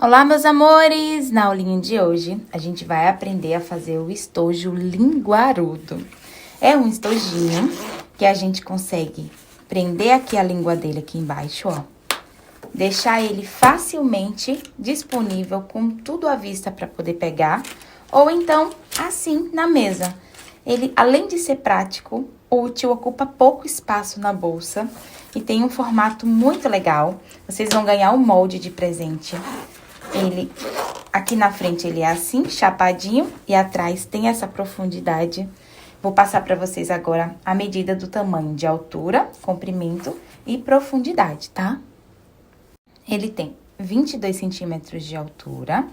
Olá, meus amores! Na aulinha de hoje, a gente vai aprender a fazer o estojo linguarudo. É um estojinho que a gente consegue prender aqui a língua dele aqui embaixo, ó. Deixar ele facilmente disponível com tudo à vista para poder pegar. Ou então, assim, na mesa. Ele, além de ser prático, útil, ocupa pouco espaço na bolsa e tem um formato muito legal. Vocês vão ganhar um molde de presente. Ele, aqui na frente, ele é assim, chapadinho, e atrás tem essa profundidade. Vou passar para vocês agora a medida do tamanho de altura, comprimento e profundidade, tá? Ele tem 22 centímetros de altura,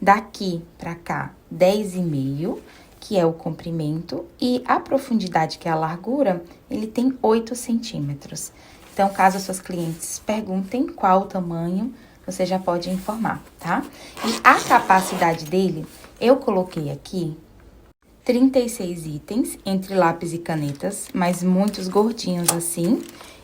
daqui pra cá, 10,5, que é o comprimento, e a profundidade, que é a largura, ele tem 8 centímetros. Então, caso as suas clientes perguntem qual o tamanho, você já pode informar, tá? E a capacidade dele, eu coloquei aqui 36 itens, entre lápis e canetas, mas muitos gordinhos assim,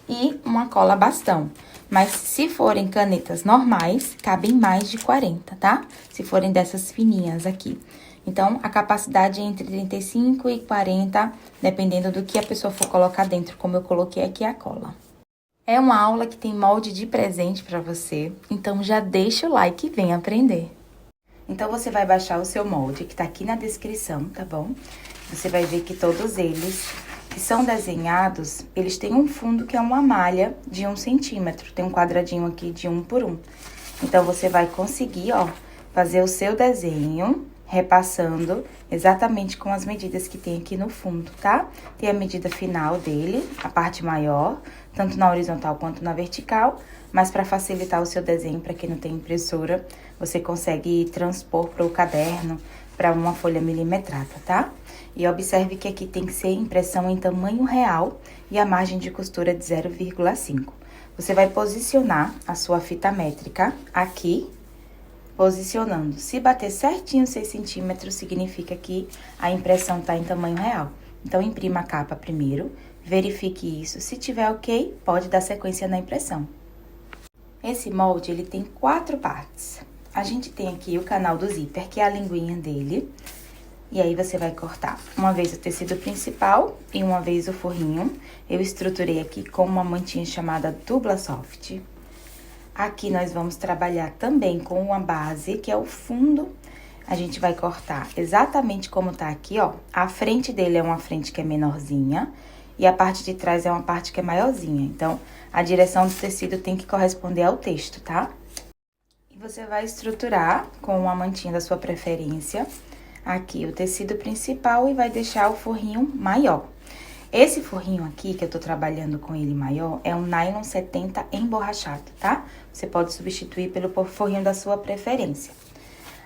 e uma cola bastão. Mas se forem canetas normais, cabem mais de 40, tá? Se forem dessas fininhas aqui. Então, a capacidade é entre 35 e 40, dependendo do que a pessoa for colocar dentro, como eu coloquei aqui a cola. É uma aula que tem molde de presente para você, então já deixa o like e vem aprender. Então, você vai baixar o seu molde, que tá aqui na descrição, tá bom? Você vai ver que todos eles que são desenhados, eles têm um fundo que é uma malha de 1 centímetro. Tem um quadradinho aqui de 1 por 1. Então, você vai conseguir, ó, fazer o seu desenho, repassando exatamente com as medidas que tem aqui no fundo, tá? Tem a medida final dele, a parte maior, tanto na horizontal quanto na vertical, mas para facilitar o seu desenho, para quem não tem impressora, você consegue transpor para o caderno, para uma folha milimetrada, tá? E observe que aqui tem que ser impressão em tamanho real e a margem de costura de 0,5. Você vai posicionar a sua fita métrica aqui, posicionando. Se bater certinho 6 centímetros, significa que a impressão tá em tamanho real. Então, imprima a capa primeiro, verifique isso. Se tiver ok, pode dar sequência na impressão. Esse molde, ele tem 4 partes. A gente tem aqui o canal do zíper, que é a linguinha dele. E aí, você vai cortar uma vez o tecido principal e uma vez o forrinho. Eu estruturei aqui com uma mantinha chamada Dubla Soft. Aqui, nós vamos trabalhar também com uma base, que é o fundo. A gente vai cortar exatamente como tá aqui, ó. A frente dele é uma frente que é menorzinha e a parte de trás é uma parte que é maiorzinha. Então, a direção do tecido tem que corresponder ao texto, tá? E você vai estruturar com uma mantinha da sua preferência aqui o tecido principal e vai deixar o forrinho maior. Esse forrinho aqui, que eu tô trabalhando com ele maior, é um nylon 70 emborrachado, tá? Você pode substituir pelo forrinho da sua preferência.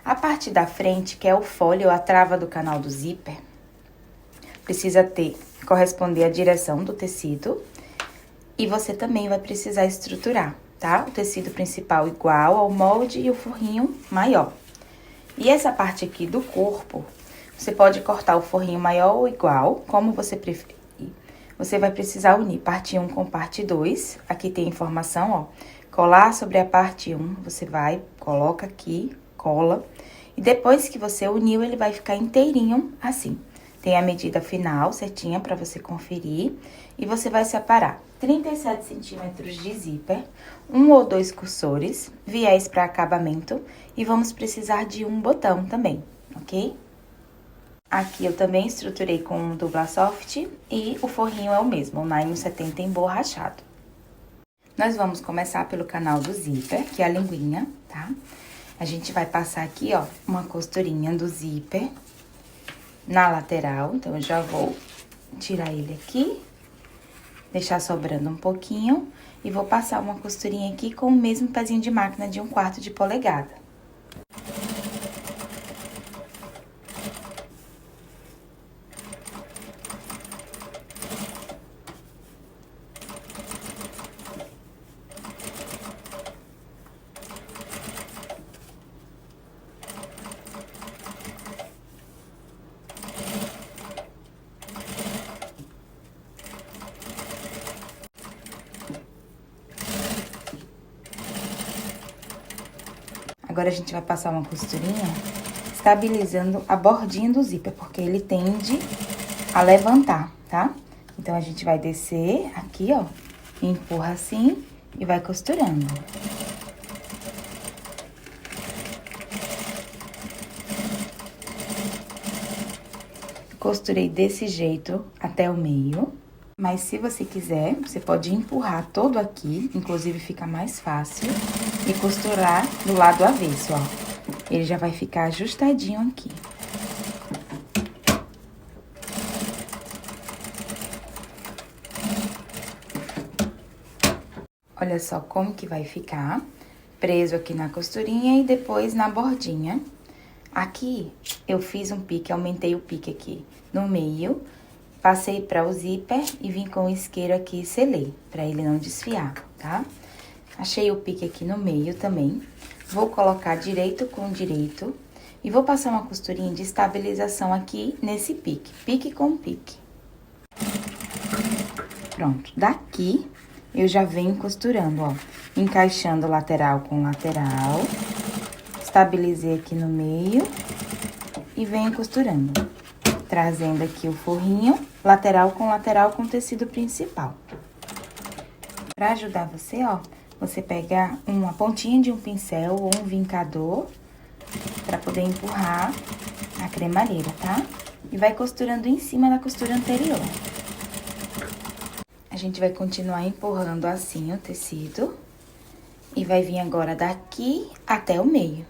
A parte da frente, que é o folho ou a trava do canal do zíper, precisa corresponder à direção do tecido. E você também vai precisar estruturar, tá? O tecido principal igual ao molde e o forrinho maior. E essa parte aqui do corpo, você pode cortar o forrinho maior ou igual, como você preferir. Você vai precisar unir parte 1 com parte 2. Aqui tem informação, ó. Colar sobre a parte 1, você vai, coloca aqui, cola. E depois que você uniu, ele vai ficar inteirinho assim. Tem a medida final certinha pra você conferir. E você vai separar 37 centímetros de zíper, 1 ou 2 cursores, viés para acabamento. E vamos precisar de um botão também, ok? Aqui eu também estruturei com Dubla Soft e o forrinho é o mesmo, o nylon 70 emborrachado. Nós vamos começar pelo canal do zíper, que é a linguinha, tá? A gente vai passar aqui, ó, uma costurinha do zíper na lateral. Então, eu já vou tirar ele aqui, deixar sobrando um pouquinho e vou passar uma costurinha aqui com o mesmo pezinho de máquina de 1/4 de polegada. A Agora, a gente vai passar uma costurinha estabilizando a bordinha do zíper, porque ele tende a levantar, tá? Então, a gente vai descer aqui, ó, empurra assim e vai costurando. Costurei desse jeito até o meio, mas se você quiser, você pode empurrar todo aqui, inclusive fica mais fácil, e costurar do lado avesso, ó. Ele já vai ficar ajustadinho aqui. Olha só como que vai ficar, preso aqui na costurinha e depois na bordinha. Aqui, eu fiz um pique, aumentei o pique aqui no meio, passei para o zíper e vim com o isqueiro aqui e selei, para ele não desfiar, tá? Achei o pique aqui no meio também. Vou colocar direito com direito e vou passar uma costurinha de estabilização aqui nesse pique, pique com pique. Pronto, daqui eu já venho costurando, ó, encaixando lateral com lateral, estabilizei aqui no meio e venho costurando, trazendo aqui o forrinho, lateral com tecido principal. Pra ajudar você, ó, você pega uma pontinha de um pincel ou um vincador pra poder empurrar a cremalheira, tá? E vai costurando em cima da costura anterior. A gente vai continuar empurrando assim o tecido e vai vir agora daqui até o meio.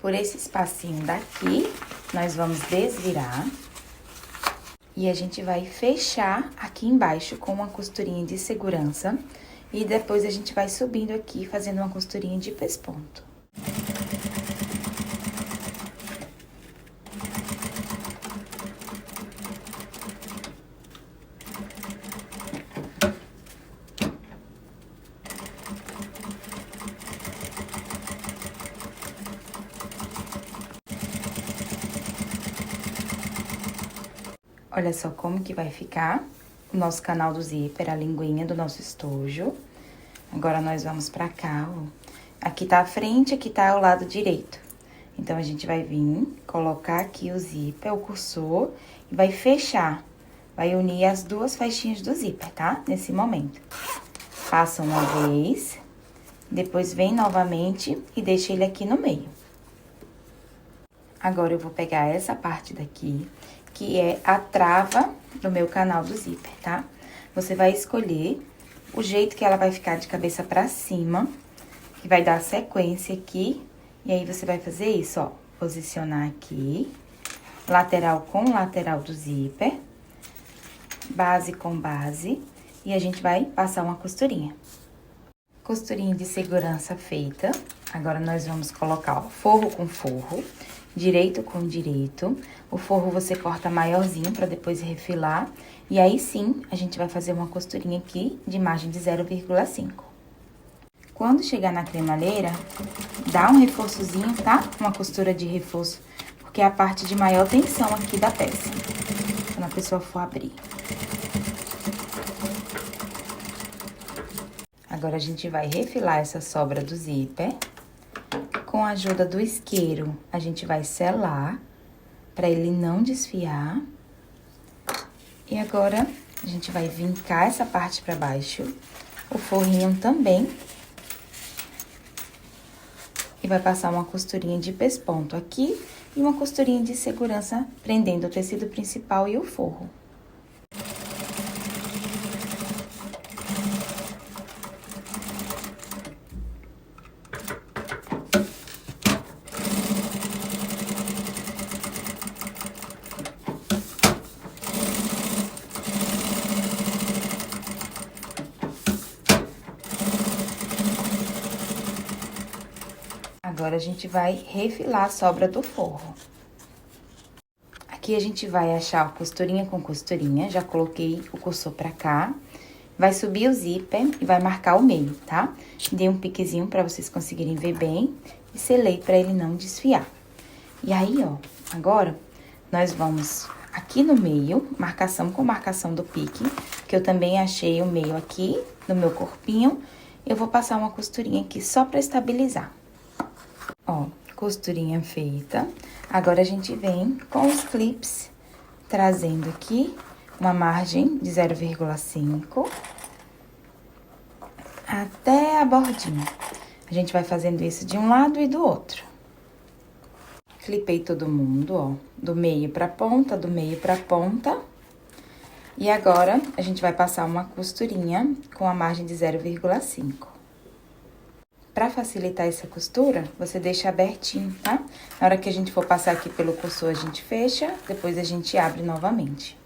Por esse espacinho daqui, nós vamos desvirar. E a gente vai fechar aqui embaixo com uma costurinha de segurança. E depois a gente vai subindo aqui, fazendo uma costurinha de pesponto. Olha só como que vai ficar o nosso canal do zíper, a linguinha do nosso estojo. Agora, nós vamos pra cá, ó. Aqui tá a frente, aqui tá o lado direito. Então, a gente vai vir, colocar aqui o zíper, o cursor, e vai fechar. Vai unir as duas faixinhas do zíper, tá? Nesse momento. Passa uma vez, depois vem novamente e deixa ele aqui no meio. Agora, eu vou pegar essa parte daqui, que é a trava do meu canal do zíper, tá? Você vai escolher o jeito que ela vai ficar de cabeça pra cima, que vai dar sequência aqui. E aí, você vai fazer isso, ó. Posicionar aqui, lateral com lateral do zíper, base com base, e a gente vai passar uma costurinha. Costurinha de segurança feita. Agora, nós vamos colocar, ó, forro com forro, direito com direito. O forro você corta maiorzinho pra depois refilar. E aí, sim, a gente vai fazer uma costurinha aqui de margem de 0,5. Quando chegar na cremalheira, dá um reforçozinho, tá? Uma costura de reforço, porque é a parte de maior tensão aqui da peça, quando a pessoa for abrir. Agora, a gente vai refilar essa sobra do zíper. Com a ajuda do isqueiro, a gente vai selar, pra ele não desfiar. E agora, a gente vai vincar essa parte pra baixo, o forrinho também. E vai passar uma costurinha de pesponto aqui e uma costurinha de segurança, prendendo o tecido principal e o forro. Agora, a gente vai refilar a sobra do forro. Aqui, a gente vai achar costurinha com costurinha. Já coloquei o cursor pra cá. vai subir o zíper e vai marcar o meio, tá? Dei um piquezinho pra vocês conseguirem ver bem e selei pra ele não desfiar. E aí, ó, agora nós vamos aqui no meio, marcação com marcação do pique, que eu também achei o meio aqui no meu corpinho. Eu vou passar uma costurinha aqui só pra estabilizar. Ó, costurinha feita. Agora, a gente vem com os clips, trazendo aqui uma margem de 0,5 até a bordinha. A gente vai fazendo isso de um lado e do outro. Clipei todo mundo, ó, do meio pra ponta, do meio pra ponta. E agora, a gente vai passar uma costurinha com a margem de 0,5. Pra facilitar essa costura, você deixa abertinho, tá? Na hora que a gente for passar aqui pelo cursor, a gente fecha, depois a gente abre novamente.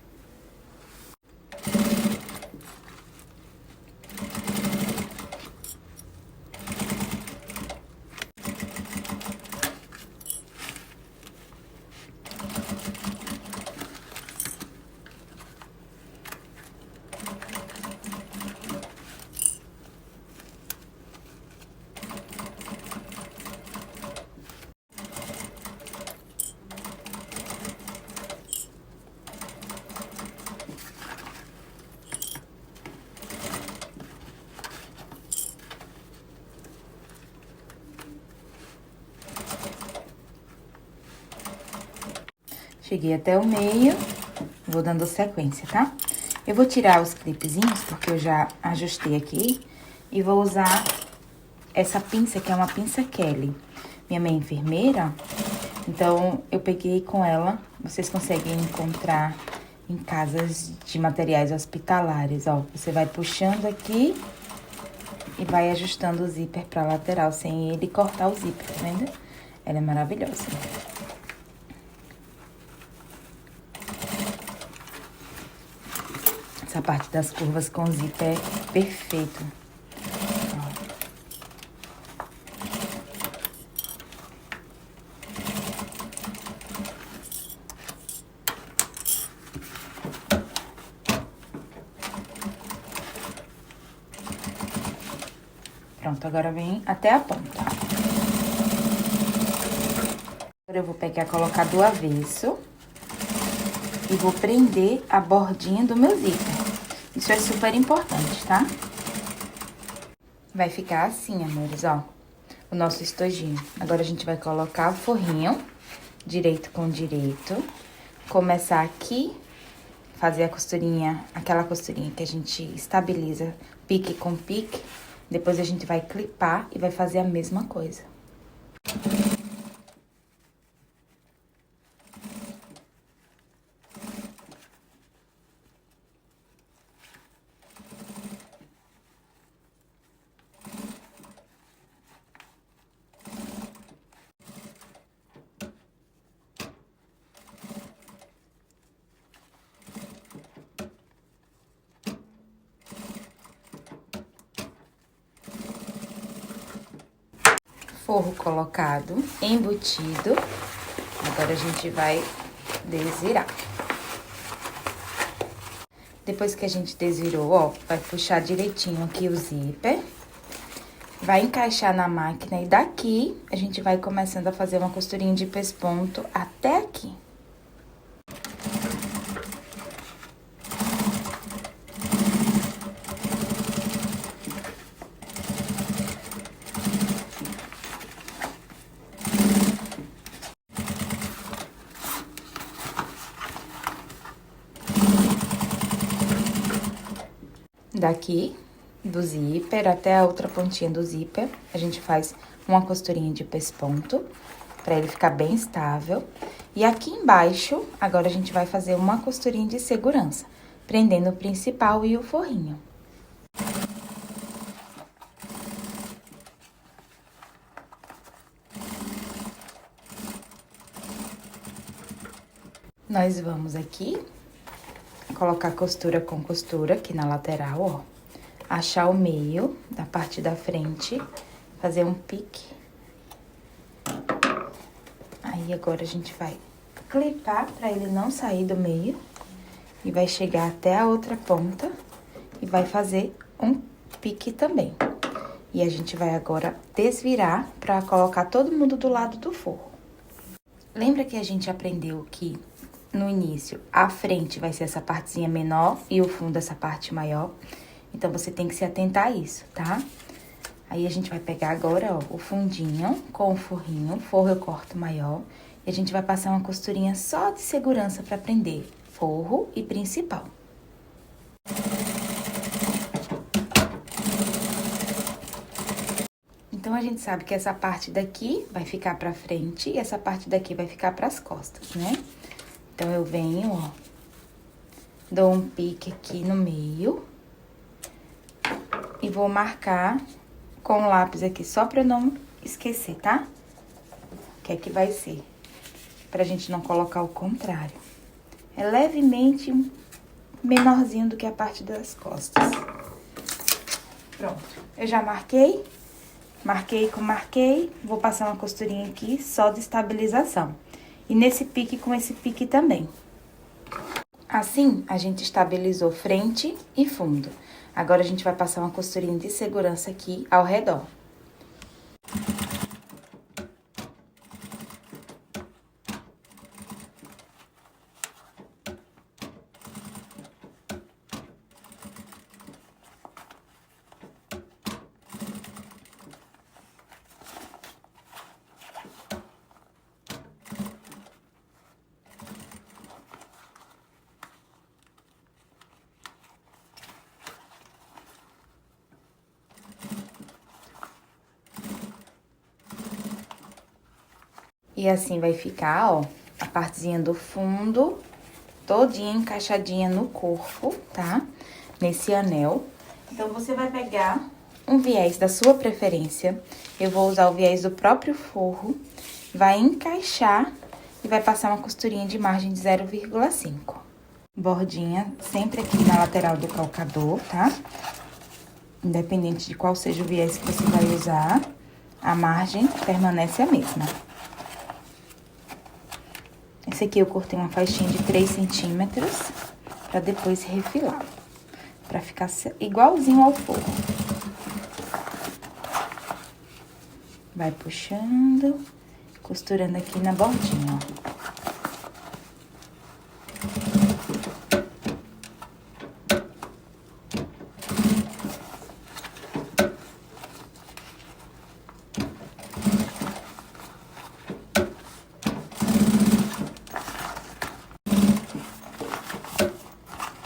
Cheguei até o meio, vou dando sequência, tá? Eu vou tirar os clipezinhos, porque eu já ajustei aqui, e vou usar essa pinça, que é uma pinça Kelly. Minha mãe é enfermeira, então eu peguei com ela, vocês conseguem encontrar em casas de materiais hospitalares, ó. Você vai puxando aqui e vai ajustando o zíper pra lateral, sem ele cortar o zíper, tá vendo? Ela é maravilhosa. Essa parte das curvas com zíper é perfeito. Pronto, agora vem até a ponta. Agora eu vou pegar, colocar do avesso e vou prender a bordinha do meu zíper. Isso é super importante, tá? Vai ficar assim, amores, ó, o nosso estojinho. Agora, a gente vai colocar o forrinho, direito com direito. Começar aqui, fazer a costurinha, aquela costurinha que a gente estabiliza pique com pique. Depois, a gente vai clipar e vai fazer a mesma coisa. Forro colocado, embutido. Agora, a gente vai desvirar. Depois que a gente desvirou, ó, vai puxar direitinho aqui o zíper. Vai encaixar na máquina e daqui a gente vai começando a fazer uma costurinha de pesponto até aqui. Daqui, do zíper até a outra pontinha do zíper, a gente faz uma costurinha de pesponto, pra ele ficar bem estável. E aqui embaixo, agora a gente vai fazer uma costurinha de segurança, prendendo o principal e o forrinho. Nós vamos aqui colocar costura com costura aqui na lateral, ó. Achar o meio da parte da frente, fazer um pique. Aí, agora a gente vai clipar pra ele não sair do meio. E vai chegar até a outra ponta e vai fazer um pique também. E a gente vai agora desvirar pra colocar todo mundo do lado do forro. Lembra que a gente aprendeu que no início a frente vai ser essa partezinha menor e o fundo essa parte maior? Então, você tem que se atentar a isso, tá? Aí, a gente vai pegar agora, ó, o fundinho com o forrinho. O forro eu corto maior. E a gente vai passar uma costurinha só de segurança pra prender forro e principal. Então, a gente sabe que essa parte daqui vai ficar pra frente e essa parte daqui vai ficar pras costas, né? Então, eu venho, ó, dou um pique aqui no meio e vou marcar com o lápis aqui, só pra não esquecer, tá? Que é que vai ser, pra gente não colocar o contrário. É levemente menorzinho do que a parte das costas. Pronto, eu já marquei. Marquei com marquei, vou passar uma costurinha aqui só de estabilização. E nesse pique com esse pique também. Assim, a gente estabilizou frente e fundo. Agora, a gente vai passar uma costurinha de segurança aqui ao redor. E assim vai ficar, ó, a partezinha do fundo todinha encaixadinha no corpo, tá? Nesse anel. Então, você vai pegar um viés da sua preferência. Eu vou usar o viés do próprio forro. Vai encaixar e vai passar uma costurinha de margem de 0,5. Bordinha sempre aqui na lateral do calcador, tá? Independente de qual seja o viés que você vai usar, a margem permanece a mesma. Esse aqui eu cortei uma faixinha de 3 centímetros, pra depois refilar. Pra ficar igualzinho ao forro. Vai puxando, costurando aqui na bordinha, ó.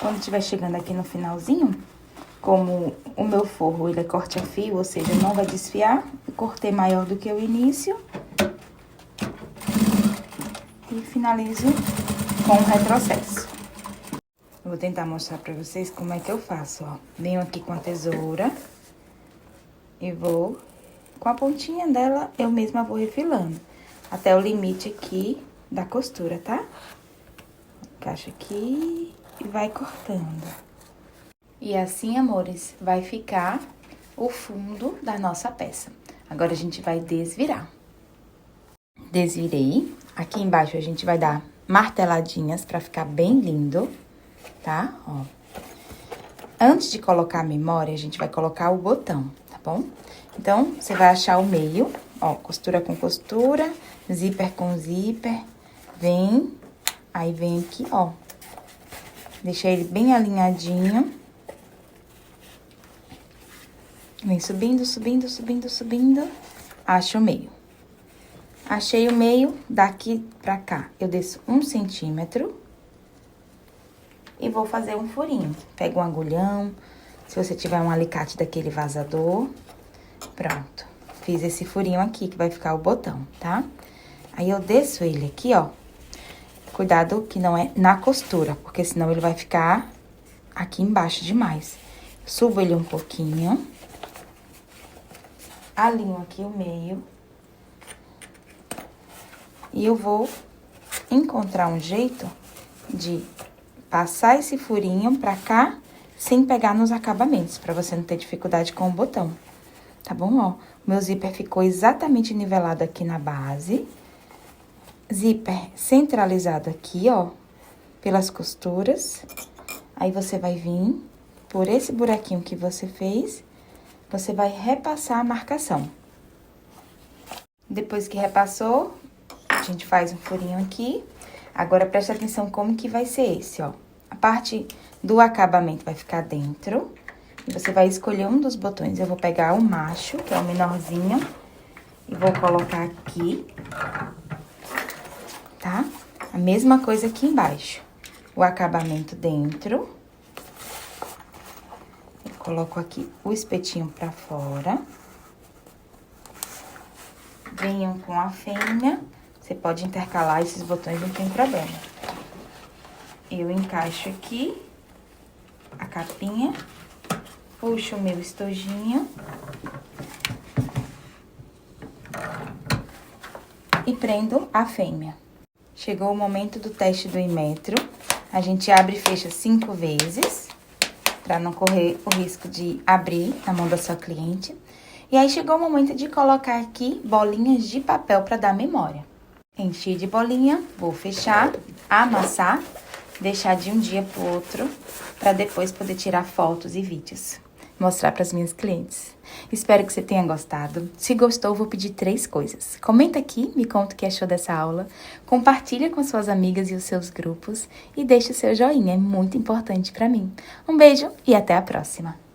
Quando estiver chegando aqui no finalzinho, como o meu forro, ele é corte a fio, ou seja, não vai desfiar, eu cortei maior do que o início. E finalizo com o retrocesso. Eu vou tentar mostrar pra vocês como é que eu faço, ó. Venho aqui com a tesoura e vou, com a pontinha dela, eu mesma vou refilando. Até o limite aqui da costura, tá? Encaixa aqui e vai cortando. E assim, amores, vai ficar o fundo da nossa peça. Agora, a gente vai desvirar. Desvirei. Aqui embaixo, a gente vai dar marteladinhas pra ficar bem lindo, tá? Ó. Antes de colocar a memória, a gente vai colocar o botão, tá bom? Então, você vai achar o meio, ó, costura com costura, zíper com zíper, vem, aí vem aqui, ó. Deixa ele bem alinhadinho. Vem subindo, subindo, subindo, subindo. Acha o meio. Achei o meio, daqui pra cá, eu desço 1 centímetro. E vou fazer um furinho. Pego um agulhão, se você tiver um alicate daquele vazador. Pronto. Fiz esse furinho aqui, que vai ficar o botão, tá? Aí, eu desço ele aqui, ó. Cuidado que não é na costura, porque senão ele vai ficar aqui embaixo demais. Subo ele um pouquinho. Alinho aqui o meio. E eu vou encontrar um jeito de passar esse furinho pra cá, sem pegar nos acabamentos, pra você não ter dificuldade com o botão. Tá bom, ó? O meu zíper ficou exatamente nivelado aqui na base. Zíper centralizado aqui, ó, pelas costuras. Aí, você vai vir por esse buraquinho que você fez, você vai repassar a marcação. Depois que repassou, a gente faz um furinho aqui. Agora, preste atenção como que vai ser esse, ó. A parte do acabamento vai ficar dentro. E você vai escolher um dos botões. Eu vou pegar o macho, que é o menorzinho, e vou colocar aqui, tá? A mesma coisa aqui embaixo. O acabamento dentro. Eu coloco aqui o espetinho pra fora. Venham com a fêmea. Você pode intercalar esses botões, não tem problema. Eu encaixo aqui a capinha, puxo o meu estojinho e prendo a fêmea. Chegou o momento do teste do imetro. A gente abre e fecha 5 vezes, para não correr o risco de abrir na mão da sua cliente. E aí, chegou o momento de colocar aqui bolinhas de papel para dar memória. Enchi de bolinha, vou fechar, amassar, deixar de um dia pro outro, para depois poder tirar fotos e vídeos, mostrar para as minhas clientes. Espero que você tenha gostado. Se gostou, vou pedir 3 coisas. Comenta aqui, me conta o que achou dessa aula, compartilha com suas amigas e os seus grupos e deixa o seu joinha, é muito importante para mim. Um beijo e até a próxima!